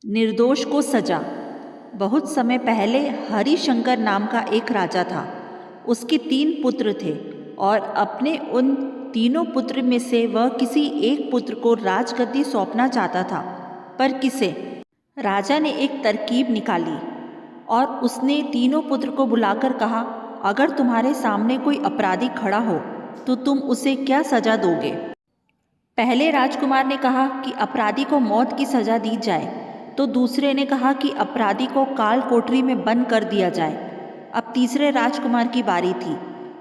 निर्दोष को सजा। बहुत समय पहले हरिशंकर नाम का एक राजा था। उसके 3 पुत्र थे और अपने उन तीनों पुत्र में से वह किसी एक पुत्र को राजगद्दी सौंपना चाहता था। पर किसे? राजा ने एक तरकीब निकाली और उसने तीनों पुत्र को बुलाकर कहा, अगर तुम्हारे सामने कोई अपराधी खड़ा हो तो तुम उसे क्या सजा दोगे? पहले राजकुमार ने कहा कि अपराधी को मौत की सजा दी जाए, तो दूसरे ने कहा कि अपराधी को काल कोठरी में बंद कर दिया जाए। अब तीसरे राजकुमार की बारी थी।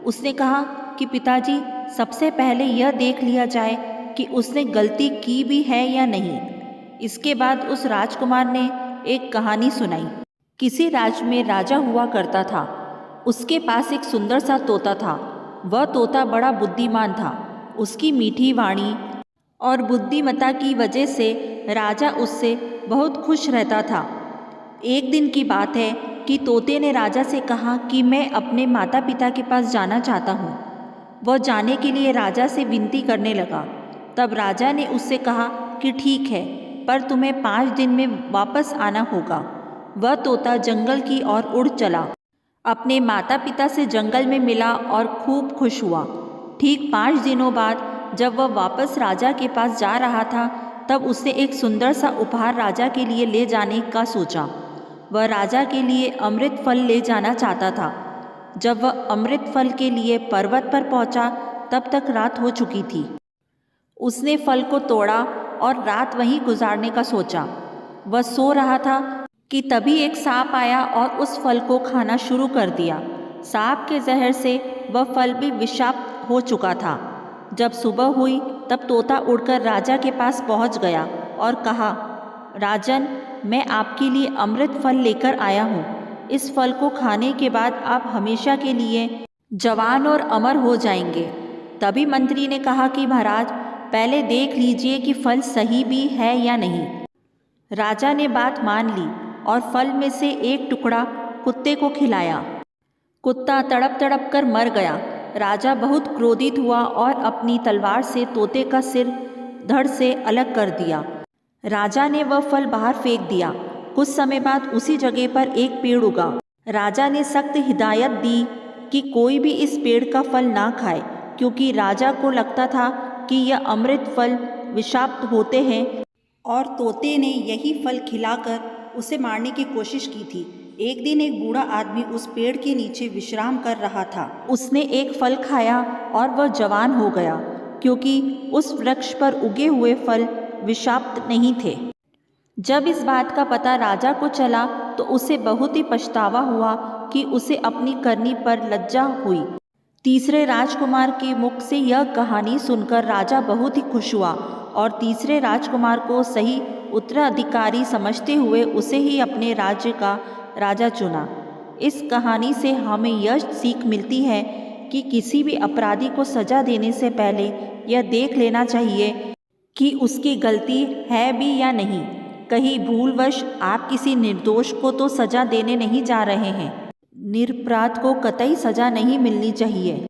उसने कहा कि पिताजी, सबसे पहले यह देख लिया जाए कि उसने गलती की भी है या नहीं। इसके बाद उस राजकुमार ने एक कहानी सुनाई। किसी राज्य में राजा हुआ करता था। उसके पास एक सुंदर सा तोता था। वह तोता बड़ा बुद्धिमान था। उसकी मीठी वाणी और बुद्धिमत्ता की वजह से राजा उससे बहुत खुश रहता था। एक दिन की बात है कि तोते ने राजा से कहा कि मैं अपने माता पिता के पास जाना चाहता हूँ। वह जाने के लिए राजा से विनती करने लगा। तब राजा ने उससे कहा कि ठीक है, पर तुम्हें 5 दिन में वापस आना होगा। वह तोता जंगल की ओर उड़ चला। अपने माता पिता से जंगल में मिला और खूब खुश हुआ। ठीक 5 दिनों बाद जब वह वापस राजा के पास जा रहा था, तब उसने एक सुंदर सा उपहार राजा के लिए ले जाने का सोचा। वह राजा के लिए अमृत फल ले जाना चाहता था। जब वह अमृत फल के लिए पर्वत पर पहुंचा, तब तक रात हो चुकी थी। उसने फल को तोड़ा और रात वहीं गुजारने का सोचा। वह सो रहा था कि तभी एक सांप आया और उस फल को खाना शुरू कर दिया। सांप के जहर से वह फल भी विषाक्त हो चुका था। जब सुबह हुई तब तोता उड़कर राजा के पास पहुंच गया और कहा, राजन, मैं आपके लिए अमृत फल लेकर आया हूँ। इस फल को खाने के बाद आप हमेशा के लिए जवान और अमर हो जाएंगे। तभी मंत्री ने कहा कि महाराज, पहले देख लीजिए कि फल सही भी है या नहीं। राजा ने बात मान ली और फल में से एक टुकड़ा कुत्ते को खिलाया। कुत्ता तड़प तड़प कर मर गया। राजा बहुत क्रोधित हुआ और अपनी तलवार से तोते का सिर धड़ से अलग कर दिया। राजा ने वह फल बाहर फेंक दिया। कुछ समय बाद उसी जगह पर एक पेड़ उगा। राजा ने सख्त हिदायत दी कि कोई भी इस पेड़ का फल ना खाए, क्योंकि राजा को लगता था कि यह अमृत फल विषाक्त होते हैं और तोते ने यही फल खिलाकर उसे मारने की कोशिश की थी। एक दिन एक बूढ़ा आदमी उस पेड़ के नीचे विश्राम कर रहा था। उसने एक फल खाया और वह जवान हो गया, क्योंकि उस वृक्ष पर उगे हुए फल विषाक्त नहीं थे। जब इस बात का पता राजा को चला तो उसे बहुत ही पछतावा हुआ कि उसे अपनी करनी पर लज्जा हुई। तीसरे राजकुमार के मुख से यह कहानी सुनकर राजा बहुत ही खुश हुआ और तीसरे राजकुमार को सही उत्तराधिकारी समझते हुए उसे ही अपने राज्य का राजा चुना। इस कहानी से हमें यह सीख मिलती है कि किसी भी अपराधी को सजा देने से पहले यह देख लेना चाहिए कि उसकी गलती है भी या नहीं। कहीं भूलवश आप किसी निर्दोष को तो सजा देने नहीं जा रहे हैं। निरपराध को कतई सजा नहीं मिलनी चाहिए।